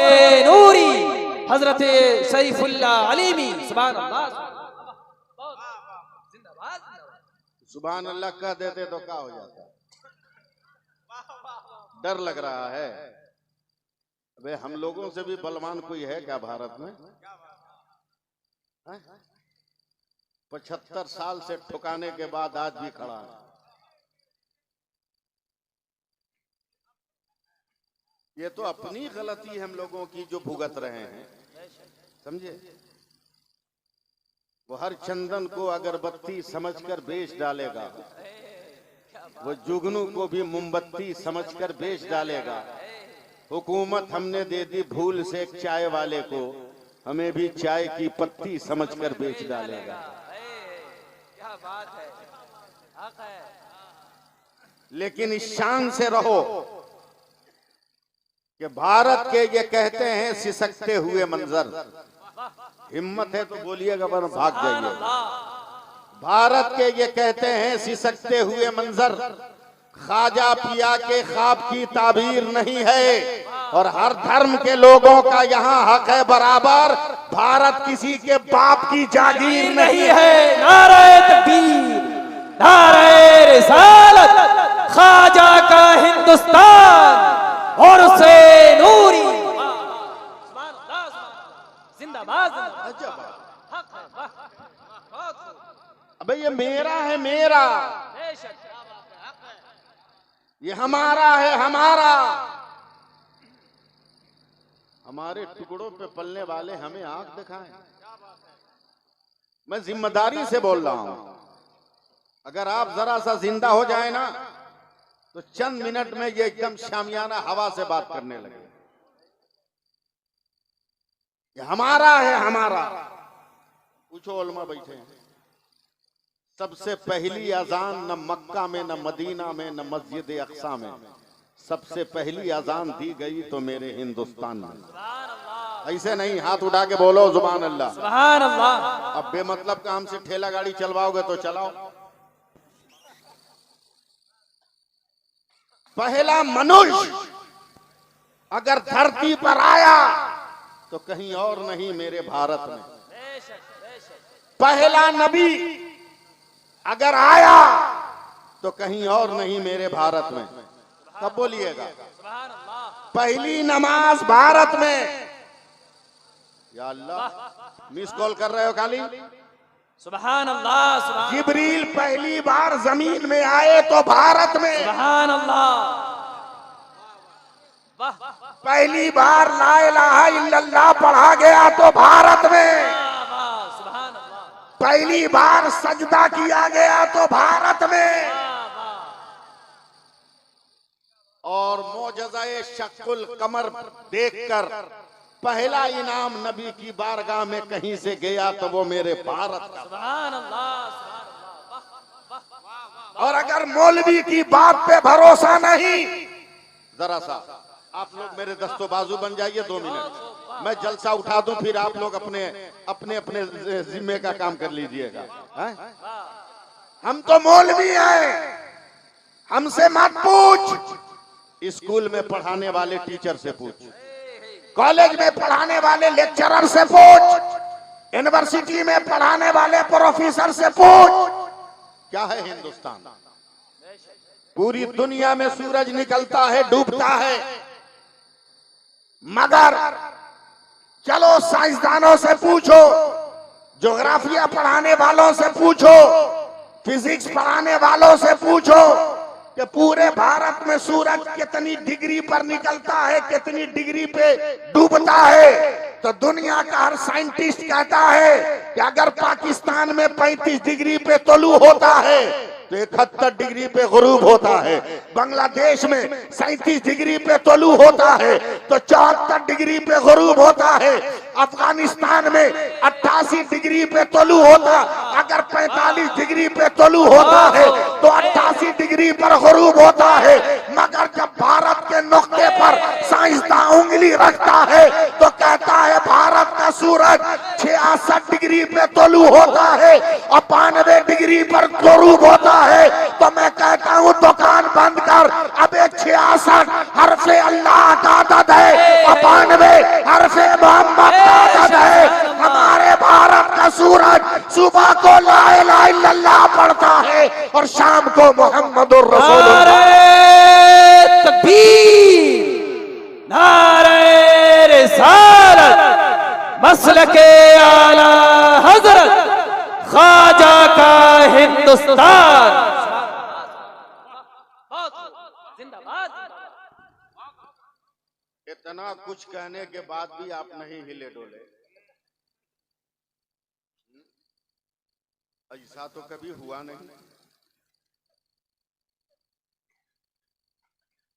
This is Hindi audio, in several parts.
से नूरी हजरत शरीफुल्लाह अलीमी। सुभान अल्लाह, जिंदाबाद। सुभान अल्लाह कह देते तो क्या हो जाता? डर लग रहा है। अबे हम लोगों से भी बलवान कोई है क्या भारत में? 75 साल से ठुकाने के बाद आज भी खड़ा है। ये तो अपनी गलती हम लोगों की जो भुगत रहे हैं, समझे? वो हर चंदन को अगरबत्ती समझकर बेच डालेगा, वो जुगनू को भी मोमबत्ती समझकर बेच डालेगा। हुकूमत हमने दे दी भूल से एक चाय वाले को, हमें भी चाय की पत्ती समझकर बेच डालेगा। क्या बात है, हक है। लेकिन इस शान से रहो कि भारत के ये कहते हैं सिसकते हुए मंजर। हिम्मत है तो बोलिएगा वरना भाग जाइए। भारत के ये कहते हैं सिसकते हुए मंजर, ख्वाजा पिया के ख्वाब की ताबीर नहीं है। और हर धर्म के लोगों का यहाँ हक है बराबर, भारत किसी के बाप की जागीर नहीं है। नारे तकबीर, नारे रिसालत, ख्वाजा का हिंदुस्तान और उसे नूरी। जिंदाबाद, अबे ये मेरा है, मेरा, ये हमारा है, हमारा। हमारे टुकड़ों पे पलने वाले हमें आंख दिखाएं। मैं जिम्मेदारी से बोल रहा हूं। अगर आप जरा सा जिंदा हो जाए ना तो चंद मिनट में ये एकदम शामियाना हवा से बात करने लगे। ये हमारा है, हमारा। पूछो उलमा बैठे हैं। सबसे पहली अजान न मक्का में, न मदीना में, न मस्जिद अक्सा में, सबसे पहली अजान दी गई तो मेरे हिंदुस्तान में। ऐसे नहीं, हाथ उठा के बोलो सुभान अल्लाह, सुभान अल्लाह। अब बेमतलब काम से ठेला गाड़ी चलवाओगे तो चलाओ। पहला मनुष्य अगर धरती पर आया तो कहीं और नहीं मेरे भारत में। पहला नबी अगर आया तो कहीं और नहीं मेरे भारत में। कब बोलिएगा? पहली नमाज भारत में। या अल्लाह, मिस कॉल कर रहे हो खाली? सुभान अल्लाह, सुभान। जिब्रील पहली बार जमीन में आए तो भारत में। सुभान अल्लाह। पहली बार ला इलाहा इल्लल्लाह पढ़ा गया तो भारत में। सुभान अल्लाह। पहली बार सजदा किया गया तो भारत में। और मोजज़ाए शक्कुल कमर देखकर पहला इनाम नबी की बारगाह में कहीं से गया तो वो मेरे भारत का। सुभान अल्लाह। और अगर मौलवी की बात पे भरोसा नहीं, जरा सा आप लोग मेरे दस्तों बाजू बन जाइए 2 मिनट, मैं जलसा उठा दूं, फिर आप लोग अपने अपने अपने जिम्मे का काम कर लीजिएगा। हम तो मौलवी हैं, हमसे मत पूछ। स्कूल में पढ़ाने वाले टीचर से पूछ, कॉलेज में पढ़ाने वाले लेक्चरर से पूछ, यूनिवर्सिटी में पढ़ाने वाले प्रोफेसर से पूछ। क्या है हिंदुस्तान? पूरी दुनिया में सूरज निकलता है, डूबता है, मगर चलो साइंसदानों से पूछो, ज्योग्राफिया पढ़ाने वालों से पूछो, फिजिक्स पढ़ाने वालों से पूछो कि पूरे भारत में सूरज कितनी डिग्री पर निकलता है, कितनी डिग्री पे डूबता है। तो दुनिया का हर साइंटिस्ट कहता है कि अगर पाकिस्तान में 35 डिग्री पे तुलू होता है तो 71 डिग्री पे गुरूब होता है। बांग्लादेश में 37 डिग्री पे तुलू होता है तो 74 डिग्री पे गुरूब होता है। अफगानिस्तान में 88 डिग्री पे तुलू होता, अगर 45 डिग्री पे तुलू होता है तो 88 डिग्री पर गुरूब होता है। मगर जब भारत के नुक्ते पर साइंसदान उंगली रखता है तो कहता है भारत का का सूरज 66 डिग्री पे तोलू होता है और 92 डिग्री पर गुरूब होता है, तो मैं कहता हूँ दुकान बंद कर। अब 66 हरफे अल्लाह का आदत है और 92 हरफे मोहम्मद का आदत है। हमारे भारत का सूरज सुबह को ला इलाहा इल्लल्लाह पढ़ता है और शाम को मोहम्मदुर रसूलुल्लाह। नारे तकबीर, नारे रिसालत, मसलके आला हजरत ख्वाजा का हिंदुस्तान जिंदाबाद। इतना कुछ कहने के बाद भी आप नहीं हिले डोले। ऐसा तो कभी हुआ नहीं।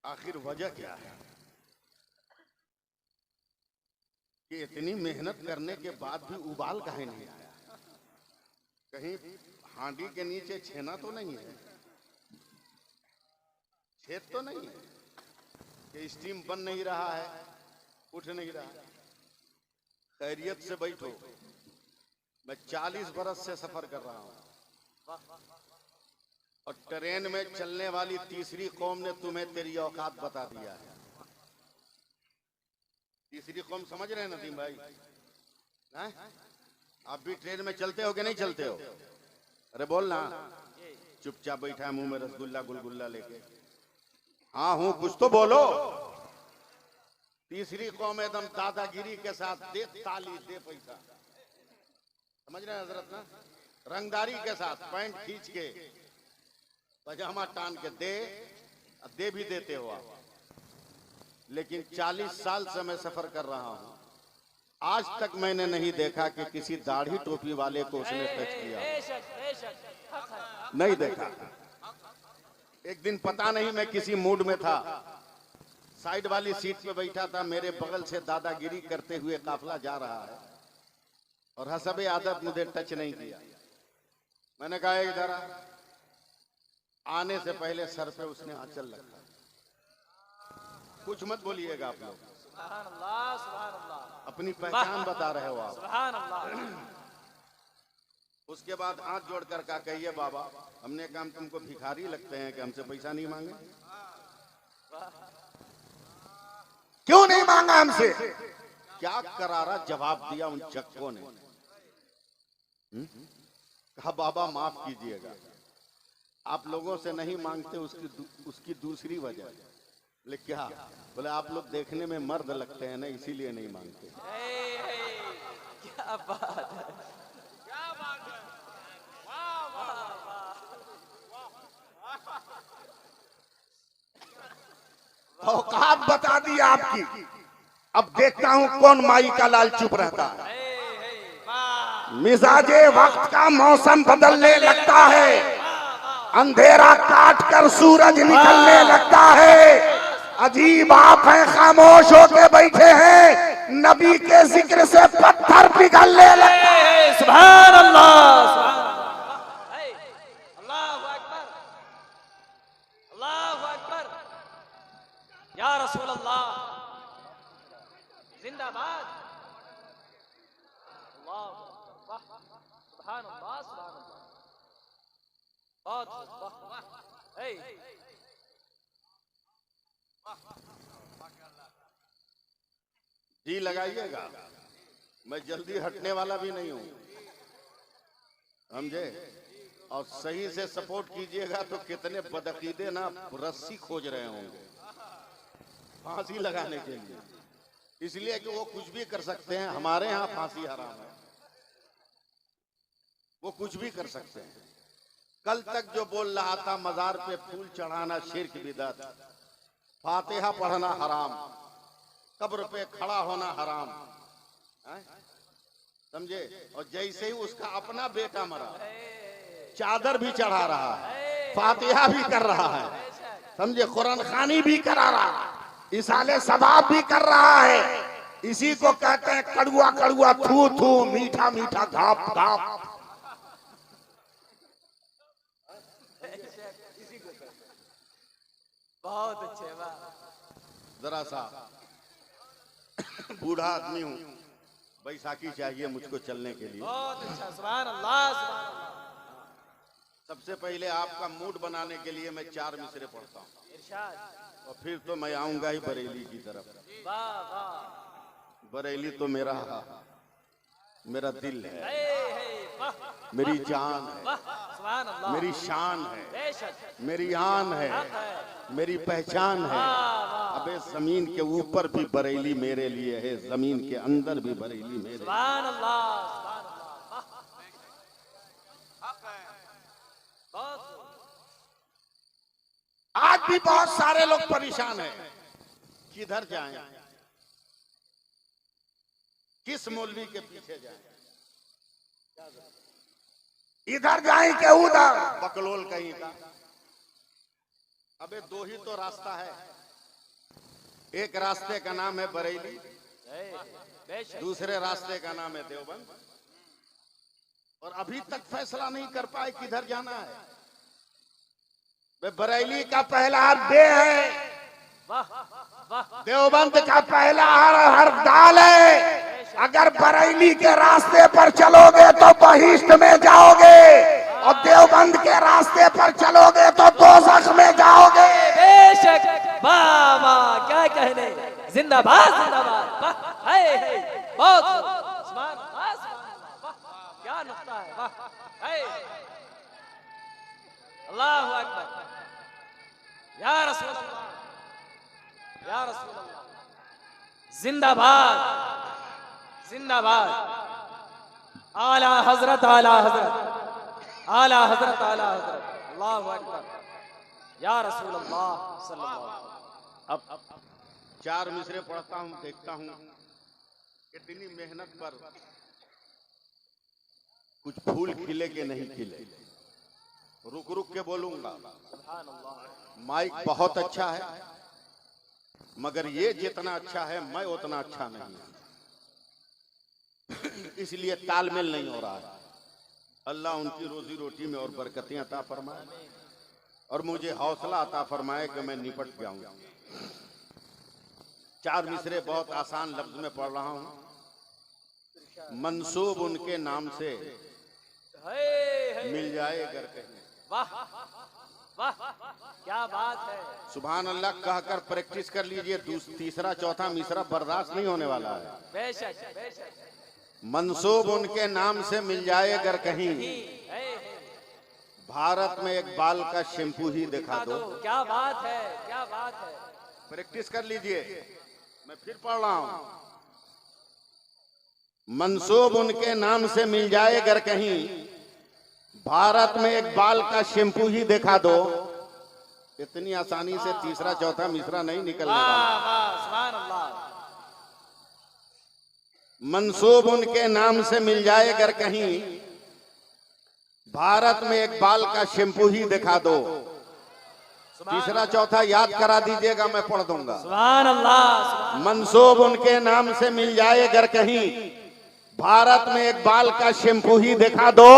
आखिर वजह क्या है कि इतनी मेहनत करने के बाद भी उबाल काहे नहीं आया? कहीं हांडी के नीचे छेना तो नहीं है, छेद तो नहीं है कि स्टीम बन नहीं रहा है, उठ नहीं रहा? खैरियत से बैठो। मैं 40 बरस से सफर कर रहा हूं और ट्रेन में चलने वाली तीसरी कौम ने तुम्हें तेरी औकात बता दिया है। तीसरी कौम समझ रहे हैं नदीम भाई? हैं? आप भी ट्रेन में चलते हो कि नहीं चलते हो? अरे बोल ना। चुपचाप बैठा है मुंह में रसगुल्ला गुलगुल्ला लेके। हाँ हूं, कुछ तो बोलो। तीसरी कौम एकदम दादागिरी के साथ दे ताली दे पैसा, समझ रहे हैं हजरत ना? रंगदारी के साथ पैंट खींच के पजामा टान के दे भी देते हो आप। लेकिन 40 साल से मैं सफर कर रहा हूं, आज तक मैंने नहीं देखा कि किसी दाढ़ी टोपी वाले को उसने टच किया। नहीं देखा। एक दिन पता नहीं मैं किसी मूड में था, साइड वाली सीट पे बैठा था, मेरे बगल से दादागिरी करते हुए काफला जा रहा है और हसबे आदत मुझे टच नहीं किया। मैंने कहा इधर आ। आने से पहले सर पे उसने आंचल रखा। कुछ मत बोलिएगा आप लोग, सुभान अल्लाह, सुभान अल्लाह। अपनी पहचान बता रहे हो आप। सुभान अल्लाह। उसके बाद हाथ जोड़कर कहा, कहिए बाबा, हमने कहा हम तुमको भिखारी लगते हैं कि हमसे पैसा नहीं मांगे? क्यों नहीं मांगा हमसे? क्या करारा जवाब दिया उन चक्कों ने। कहा बाबा माफ कीजिएगा, आप लोगों से नहीं मांगते उसकी दूसरी वजह। बोले क्या? बोले आप लोग देखने में मर्द लगते हैं ना, इसीलिए नहीं मांगते। क्या बात है, औकात बता दी आपकी। अब देखता हूं कौन माई का लाल चुप रहता है। मिजाजे वक्त का मौसम बदलने लगता है, अंधेरा काट कर सूरज निकलने लगता है। अजीब आप हैं, खामोश होके बैठे हैं, नबी के जिक्र से पत्थर पिघलने लगता है। सुभान अल्लाह, अल्लाहु अकबर, अल्लाहु अकबर, या रसूल अल्लाह, जिंदाबाद। अल्लाह, सुभान अल्लाह, सुभान अल्लाह, बहुत जी लगाइएगा, मैं जल्दी हटने वाला भी नहीं हूं, समझे? और सही से सपोर्ट कीजिएगा तो कितने बदअकीदे ना रस्सी खोज रहे होंगे फांसी लगाने के लिए, इसलिए कि वो कुछ भी कर सकते हैं। हमारे यहाँ फांसी हराम है, वो कुछ भी कर सकते हैं। कल तक जो बोल रहा था मजार पे फूल चढ़ाना शिर्क बिदअत, फातिहा पढ़ना हराम, कब्र पे खड़ा होना हराम, समझे? और जैसे ही उसका अपना बेटा मरा, चादर भी चढ़ा रहा है, फातिहा भी कर रहा है, समझे? कुरान खानी भी करा रहा है, इसाले सवाब भी कर रहा है। इसी को कहते हैं कड़ुआ कड़ुआ थू थू, मीठा मीठा घाप घाप। बहुत अच्छे, वाह। जरा सा बूढ़ा आदमी हूं, बैसाखी चाहिए मुझको चलने के लिए। बहुत अच्छा, सुभान अल्लाह, सुभान अल्लाह। सबसे पहले आपका मूड बनाने के लिए मैं 4 मिसरे पढ़ता हूँ इरशाद। और फिर तो मैं आऊंगा ही बरेली की तरफ। वाह वाह। बरेली तो मेरा दिल है, वाह मेरी जान है, वाह, सुभान अल्लाह। मेरी शान है, बेशक। मेरी आन है, हक है। मेरी पहचान है। वाह वाह। अबे जमीन के ऊपर भी बरेली मेरे लिए है, जमीन के अंदर भी बरेली मेरे लिए। सुभान अल्लाह, सुभान अल्लाह। वाह। बहुत। आज भी बहुत सारे लोग परेशान हैं, किधर जाएं, किस मौलवी के पीछे जाएं, इधर जाए के उधर। बकलोल कहीं का। अबे 2 ही तो रास्ता है, एक रास्ते का नाम है बरेली, बेशक। दूसरे रास्ते का नाम है देवबंद। और अभी तक फैसला नहीं कर पाए किधर जाना है। वे बरेली का पहला हर बे है, वाह वाह। देवबंद का पहला हर दाल है। अगर बरेली के रास्ते पर चलोगे तो बहिष्ट में जाओगे, और देवबंद के रास्ते पर चलोगे तो दोज़ख में जाओगे। बेशक। वाह वाह, क्या कहने। जिंदाबाद जिंदाबाद। वाह, है बहुत। सुभान अल्लाह, सुभान अल्लाह। वाह, क्या नुक्ता है। वाह, है। अल्लाहु अकबर। या रसूल अल्लाह, या रसूल अल्लाह। जिंदाबाद जिंदाबाद। आला हजरत, आला हजरत, आला हजरत, आला हजरत। अल्लाहु अकबर। या रसूल अल्लाह सल्लल्लाहु अलैहि वसल्लम। अब 4 मिसरे पढ़ता हूँ, देखता हूँ इतनी मेहनत पर कुछ फूल खिले के नहीं खिले। रुक रुक के बोलूंगा। माइक बहुत अच्छा है, मगर ये जितना अच्छा है मैं उतना अच्छा नहीं हूं, इसलिए तालमेल नहीं हो रहा है। अल्लाह उनकी रोजी रोटी में और बरकतें अता फरमाए और मुझे हौसला अता फरमाए कि मैं निपट जाऊंगा। 4 मिसरे बहुत आसान लफ्ज में पढ़ रहा हूं। मंसूब उनके नाम से मिल जाए अगर कहीं। वाह वाह, क्या बात है। सुभान अल्लाह कहकर प्रैक्टिस कर लीजिए, तीसरा चौथा मिसरा बर्दाश्त नहीं होने वाला है। बेशक बेशक। मंसूब उनके नाम से मिल जाए अगर कहीं, भारत में एक बाल का शैम्पू ही दिखा दो। क्या बात है, क्या बात है। प्रैक्टिस कर लीजिए, मैं फिर पढ़ रहा हूं। मंसूब उनके नाम से मिल जाए अगर कहीं, भारत में एक बाल का शैम्पू ही दिखा दो। इतनी आसानी से तीसरा चौथा मिसरा नहीं निकलने वाला। सुभान अल्लाह। मंसूब उनके नाम से मिल जाए अगर कहीं, भारत में एक बाल का शैम्पू ही दिखा दो। तीसरा चौथा याद करा दीजिएगा, मैं पढ़ दूंगा। सुभान अल्लाह। मंसूब उनके नाम से मिल जाए अगर कहीं, भारत में एक बाल का शैम्पू ही दिखा दो।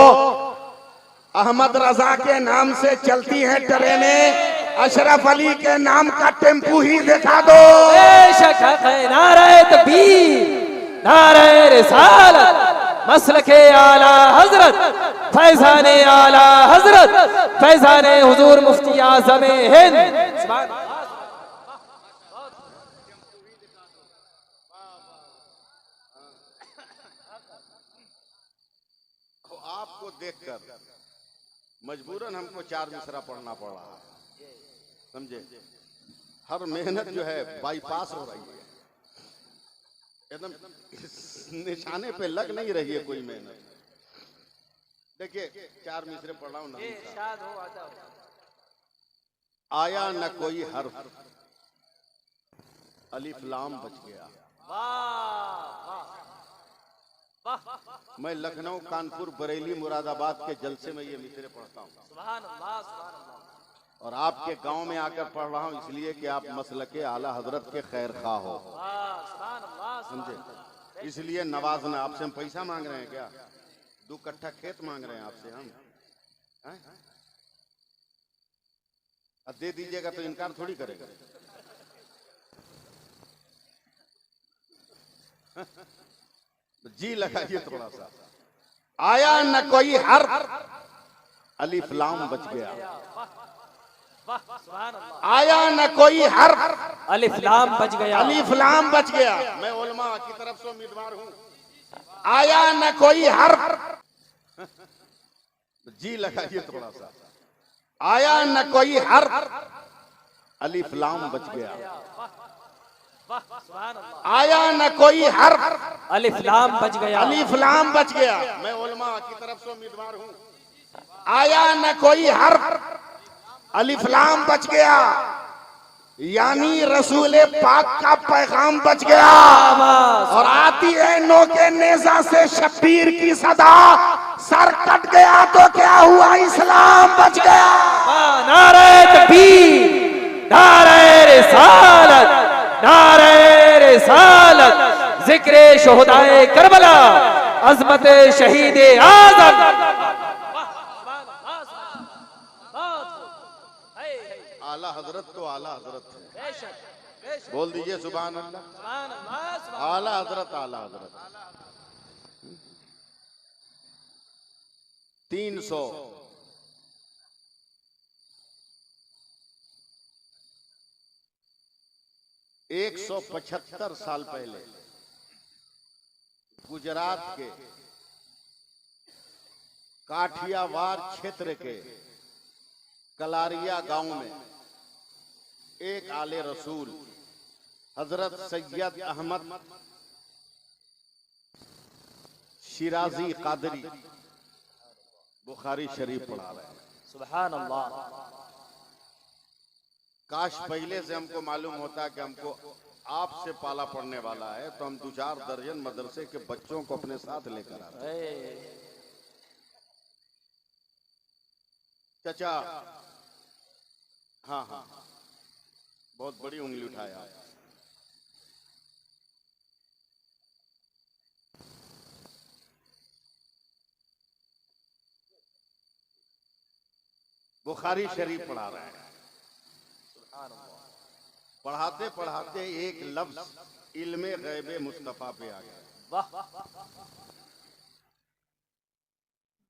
अहमद रजा के नाम से चलती हैं ट्रेनें, अशरफ अली के नाम का टेम्पू ही दिखा दो। बेशक है। नारे तकबीर, नारे रिसालत, मसलके आला हजरत, फैजाने आला हजरत, फैजाने हुजूर मुफ्ती आज़म हिंद। सुभान अल्लाह। आपको देखकर मजबूरन हमको 4 मिसरा पढ़ना पड़ रहा है, समझे। हर मेहनत जो है बाईपास हो रही है, एकदम निशाने पे लग नहीं रही है कोई मेहनत। देखिए 4 मिसरे पढ़ रहा हूं ना। इरशाद हो, आता हो। आया न कोई हर्फ, अलिफ लाम बच गया। वाह वाह। मैं लखनऊ, कानपुर, बरेली, मुरादाबाद के जलसे में ये मिसरे पढ़ता हूँ सुभान अल्लाह, सुभान अल्लाह। और आपके गांव में आकर पढ़ रहा हूँ, इसलिए कि आप मसलके आला हजरत के खैर खा हो, वाह, सुभान अल्लाह, सुभान समझे। अल्लाह। इसलिए नवाजना। आपसे हम पैसा मांग रहे हैं क्या? 2 कट्ठा खेत मांग रहे हैं आपसे हम, हैं? अब दे दीजिएगा तो इनकार थोड़ी करेगा। जी लगाइए थोड़ा सा। आया न कोई हर्फ, अलिफ लाम बच गया। वाह सुभान अल्लाह। आया न कोई हर्फ, अलिफ लाम बच गया। अलिफ लाम बच गया। मैं उलमा की तरफ से उम्मीदवार हूं। आया न कोई हर्फ, जी लगाइए थोड़ा सा। आया न कोई हर्फ, अलिफ लाम बच गया। वाह सुभान अल्लाह। आया न कोई हर्फ, अलिफ लाम बच गया। अलिफ लाम बच गया। मैं उलमा की तरफ से उम्मीदवार हूं। आया न कोई हर्फ, अलिफ लाम बच गया, यानी रसूल पाक का पैगाम बच गया। और आती है नोके नेजा से शब्बीर की सदा, सर कट गया तो क्या हुआ, इस्लाम बच गया। नारे तकबीर, नारे रिसालत, नारे रिसालत, जिक्र शुहदाए करबला, अजमत शहीद आजम। आला हजरत तो आला हजरत है। बोल दीजिए सुभान अल्लाह। आला हजरत, आला हजरत। 300 175 साल पहले गुजरात के काठियावाड़ क्षेत्र के कलारिया गांव में एक आले रसूल हजरत सैयद अहमद शिराजी कादरी बुखारी शरीफ पढ़ा रहे हैं। सुभान अल्लाह। काश पहले से हमको मालूम होता कि हमको आपसे पाला पड़ने वाला है तो हम 2-4 दर्जन मदरसे के बच्चों को अपने साथ लेकर आते। चाचा, हाँ हाँ, बहुत बड़ी उंगली उठाया। बुखारी शरीफ पढ़ा रहे हैं। पढ़ाते पढ़ाते एक लफ्ज इल्मे गैबे मुस्तफा पे आ गया।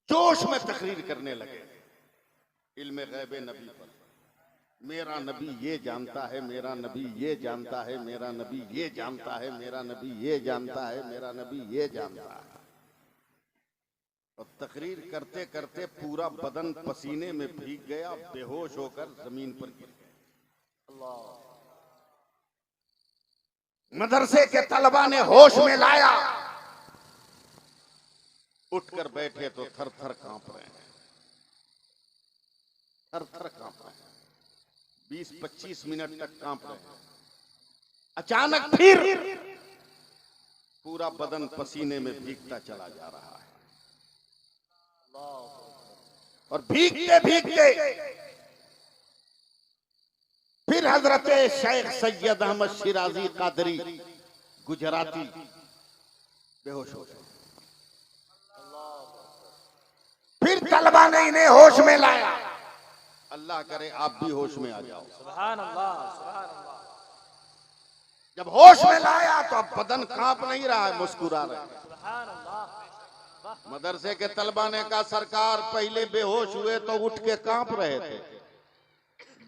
जोश में तकरीर करने लगे इल्मे गैबे नबी पर। मेरा नबी ये जानता है, मेरा नबी ये जानता है, मेरा नबी ये जानता है, मेरा नबी ये जानता है, मेरा नबी ये जानता है। और तकरीर करते करते पूरा बदन पसीने में भीग गया, बेहोश होकर जमीन पर गिर गए। मदरसे के तलबा ने होश में लाया, उठकर बैठे तो थर थर कांप रहे हैं, थर थर कांप रहे हैं। 20-25 मिनट तक कांप रहे हैं। अचानक फिर पूरा बदन पसीने में भीगता चला जा रहा है। और भीगते भीगते फिर हजरत शेख सैयद अहमद शिराजी कादरी गुजराती बेहोश हो गए। फिर तलबा ने इन्हें होश में लाया। अल्लाह करे आप भी होश में आ जाओ। सुभान अल्लाह, सुभान अल्लाह। जब होश में लाया तो अब बदन कांप नहीं रहा है, मुस्कुरा रहे हैं। सुभान अल्लाह। मदरसे के तलबा ने कहा सरकार पहले बेहोश हुए तो उठ के कांप रहे थे,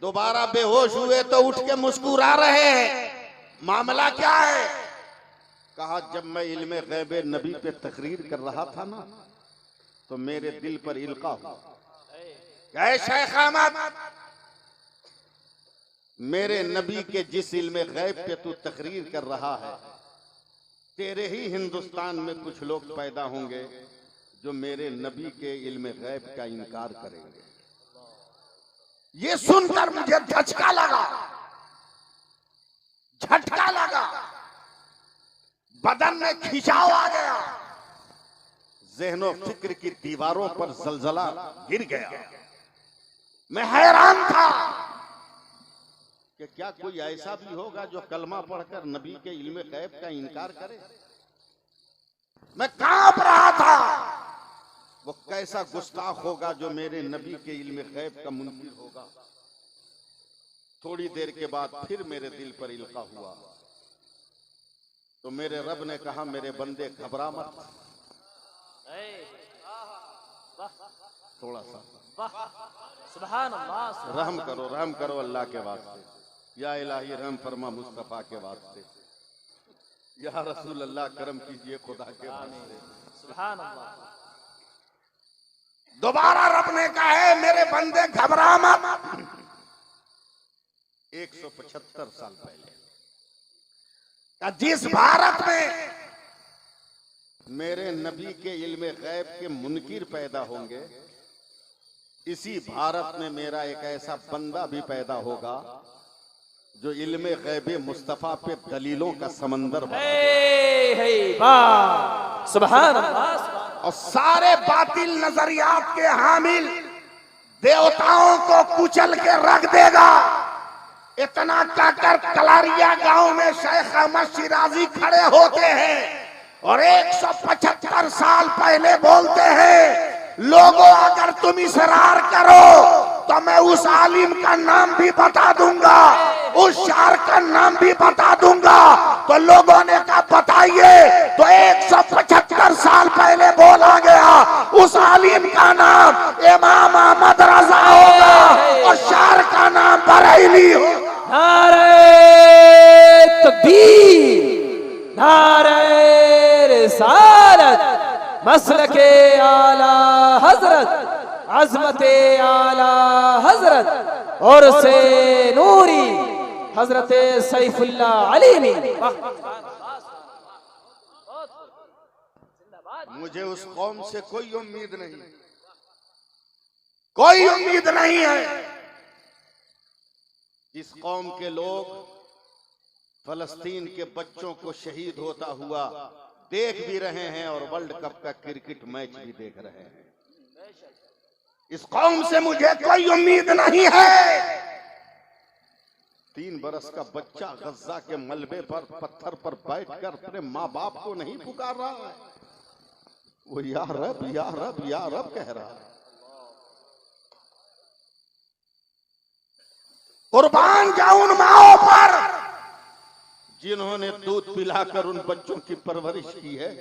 दोबारा बेहोश हुए तो उठ के मुस्कुरा रहे हैं, मामला क्या है? कहा जब मैं इल्मे गैबे नबी पे तकरीर कर रहा था ना तो मेरे दिल पर इल्का हुआ। क्या शेख अहमद, मेरे नबी के जिस इल्मे गैब पे तू तकरीर कर रहा है, तेरे ही हिंदुस्तान में कुछ लोग पैदा होंगे जो मेरे नबी के इल्मे गैब का इनकार करेंगे। ये सुनकर मुझे झटका लगा, झटका लगा, बदन में खिंचाव आ गया, ज़हनो फिक्र की दीवारों पर जलजला गिर गया। मैं हैरान था कि क्या कोई ऐसा भी होगा जो कलमा पढ़कर नबी के इल्मे गैब का इनकार करे। मैं कांप रहा था, वो कैसा गुस्ताख होगा जो मेरे नबी के इल्मे गैब का मुनकिर होगा। थोड़ी देर के बाद फिर मेरे दिल पर इल्का हुआ, तो मेरे रब ने कहा मेरे बंदे घबरा मत, थोड़ा सा सुभान अल्लाह, रहम करो अल्लाह के वास्ते, या इलाही रहम फरमा मुस्तफा के वास्ते, या रसूल अल्लाह करम कीजिए खुदा के वास्ते। सुभान अल्लाह। दोबारा रब ने कहा है मेरे बंदे घबरा मत। 175 साल पहले जिस भारत में मेरे नबी के इल्म गैब के मुनकिर पैदा होंगे, इसी भारत में मेरा एक ऐसा बंदा भी पैदा होगा जो इल्म गैब मुस्तफा पे दलीलों का समंदर बना वाह सुभान अल्लाह। और सारे बातिल नजरियात के हामिल देवताओं को कुचल के रख देगा। इतना कहकर कलारिया गांव में शेख अहमद शिराजी खड़े होते हैं और 175 साल पहले बोलते हैं, लोगों अगर तुम इसरार करो तो मैं उस आलिम का नाम भी बता दूंगा, उस शायर का नाम भी बता दूंगा। तो लोगों ने कहा बताइए, तो 175 साल पहले बोला गया उस आलिम का नाम इमाम अहमद रजा होगा और शायर का नाम बरेली होगा। नारे तकबीर, नारे रिसालत, मसलके आला हजरत, अजमते आला हजरत और से नूरी हजरत सैफुल्लाह अलीमी। मुझे उस कौम से कोई उम्मीद नहीं, कोई उम्मीद नहीं है। इस कौम के लोग फलस्तीन के बच्चों को शहीद होता हुआ देख भी रहे हैं और वर्ल्ड कप का क्रिकेट मैच भी देख रहे हैं। इस कौम से मुझे कोई उम्मीद नहीं है। 3 बरस का बच्चा गज्जा के मलबे पर पत्थर पर बैठकर अपने माँ बाप को नहीं पुकार रहा है, वो या रब या रब या रब कह रहा है। कुर्बान जाऊं उन माओ पर जिन्होंने दूध पिलाकर उन बच्चों की परवरिश की है।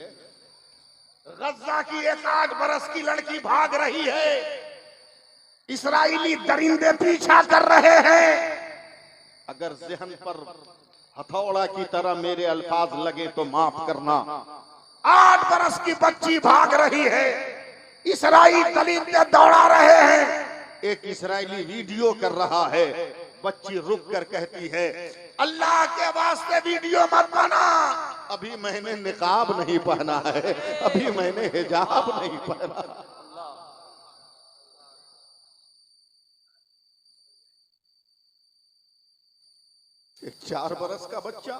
गज्जा की एक 8 बरस की लड़की भाग रही है, इस्राएली दरिंदे पीछा कर रहे हैं। अगर जहन पर हथौड़ा की तरह मेरे अल्फाज लगे तो माफ करना। 8 बरस की बच्ची भाग रही है, इस्राएली दरिंदे दौड़ा रहे हैं। एक इस्राएली वीडियो कर रहा है, बच्ची रुक कर कहती है अल्लाह के वास्ते वीडियो मत बना, अभी मैंने निकाब नहीं पहना है, अभी मैंने हिजाब नहीं पहना। एक 4 बरस का बच्चा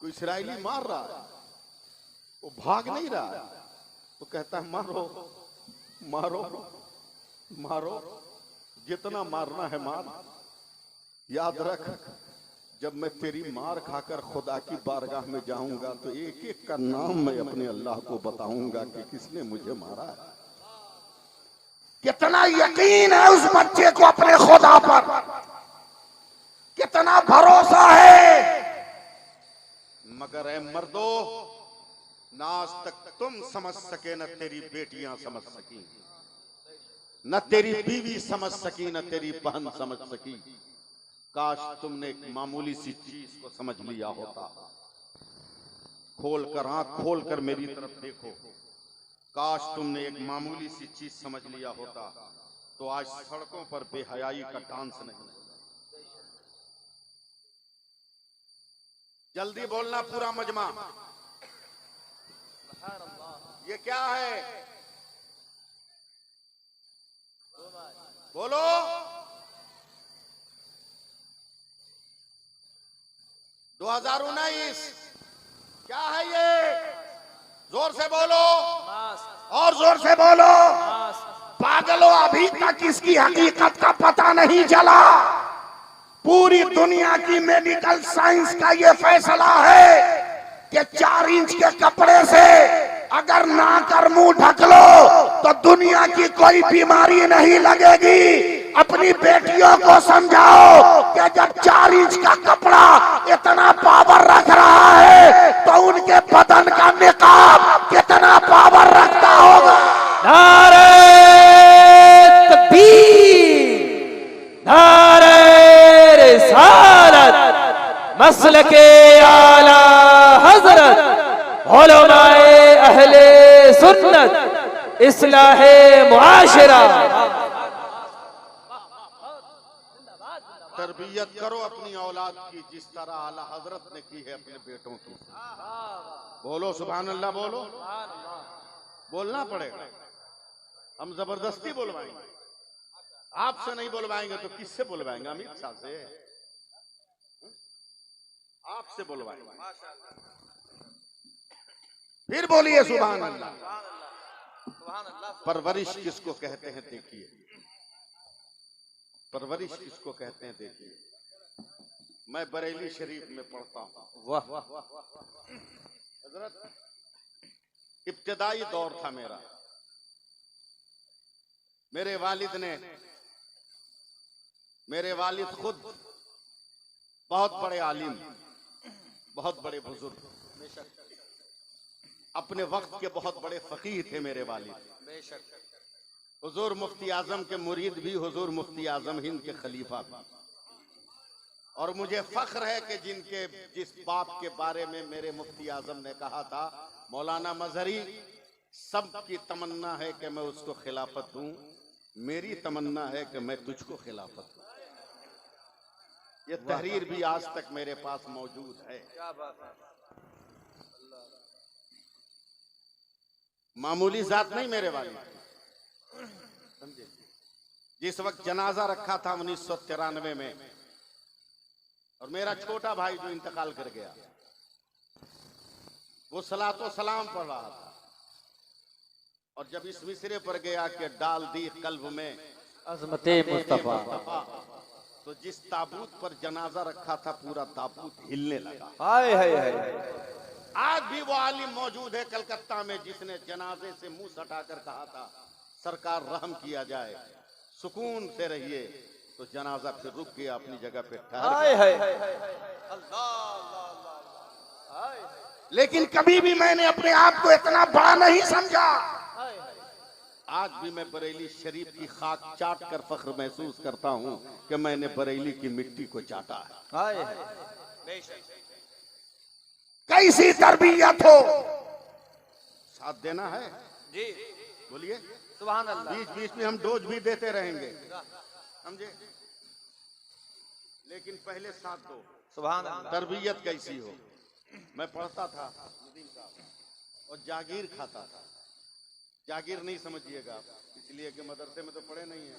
कोई इस्राएली मार रहा है, वो भाग नहीं रहा है, वो कहता है मारो मारो मारो, जितना मारना है मार। याद रख, जब मैं तेरी मार खाकर खुदा की बारगाह में जाऊंगा तो एक एक का नाम मैं अपने अल्लाह को बताऊंगा कि किसने मुझे मारा है। कितना यकीन है उस बच्चे को अपने खुदा पर, कितना भरोसा है। मगर ऐ मर्दो, ना आज तक तुम समझ सके, न तेरी बेटियां समझ सकी, न तेरी बीवी समझ सकी, न तेरी बहन समझ सकी। काश तुमने एक मामूली सी चीज को समझ लिया होता। खोलकर आंख खोलकर मेरी तरफ देखो, काश तुमने एक मामूली सी चीज समझ लिया होता तो आज सड़कों पर बेहयाई का डांस नहीं। जल्दी बोलना पूरा मजमा, ये क्या है? बोलो। दो 2019 क्या है ये? जोर से बोलो और जोर से बोलो। पागलों, अभी तक इसकी हकीकत का पता नहीं चला। पूरी दुनिया की मेडिकल साइंस का ये फैसला है कि 4 इंच के कपड़े से अगर नाक और मुंह ढक लो तो दुनिया की कोई बीमारी नहीं लगेगी। अपनी बेटियों को समझाओ कि जब 4 इंच का कपड़ा इतना पावर रख रहा है तो उनके बदन का निकाब कितना पावर रखता होगा। नारे तकबीर, नारे रिसालत, मसलके आला हजरत, उलमाए अहले सुन्नत, इस्लाहे मुआशरा। तरबियत करो अपनी औलाद की जिस तरह आला हजरत ने की है अपने बेटों की। बोलो सुभान अल्लाह, बोलो। बोलना पड़ेगा, हम जबरदस्ती बोलवाएंगे, आपसे नहीं बोलवाएंगे तो किससे बोलवाएंगे? अमित शाह से, आपसे बोलवाएंगे। फिर बोलिए सुभान अल्लाह। परवरिश किसको कहते हैं देखिए, परवरिश किसको कहते हैं देखिए। मैं बरेली शरीफ में पढ़ता हूँ। वाह, हजरत, इब्तिदाई दौर था मेरा। मेरे वालिद खुद बहुत बड़े आलिम, बहुत बड़े बुजुर्ग, अपने वक्त के बहुत बड़े फकीह थे मेरे वालिद। हुजूर मुफ्ती आजम के मुरीद भी, हुजूर मुफ्ती आजम हिंद के खलीफा भी। और मुझे फख्र है कि जिस बाप के बारे में मेरे मुफ्ती आजम ने कहा था, मौलाना मजहरी, सबकी तमन्ना है कि मैं उसको खिलाफत दूं, मेरी तमन्ना है कि मैं तुझको खिलाफत दूं। ये तहरीर भी आज तक मेरे पास मौजूद है। मामूली जात नहीं मेरे वाली, समझे। जिस वक्त जनाजा रखा था 1993 में, और मेरा छोटा भाई जो इंतकाल कर गया, वो सलातो सलाम पढ़ रहा था, और जब इस मिसरे पर गया कि डाल दी कल्ब में अज़मते मुस्तफा, तो जिस ताबूत पर जनाजा रखा था पूरा ताबूत हिलने लगा। हाय हाय हाय। आज भी वो आलिम मौजूद है कलकत्ता में जिसने जनाजे से मुंह सटाकर कहा था, सरकार रहम किया जाए, सुकून से रहिए। तो जनाजा फिर रुक गया, अपनी जगह पे ठहर गया। लेकिन कभी भी मैंने अपने आप को इतना बड़ा नहीं समझा। आज भी मैं बरेली शरीफ की खाक चाट कर फख्र महसूस करता हूँ कि मैंने बरेली की मिट्टी को चाटा है। कैसी तरबियत हो, साथ देना है जी, बोलिए सुभान अल्लाह। बीच बीच में हम डोज भी देते रहेंगे, समझे, लेकिन पहले साथ दो। सुभान अल्लाह। तरबियत कैसी हो। मैं पढ़ता था और जागीर खाता था। जागीर नहीं समझिएगा, इसलिए कि मदरसे में तो पढ़े नहीं है।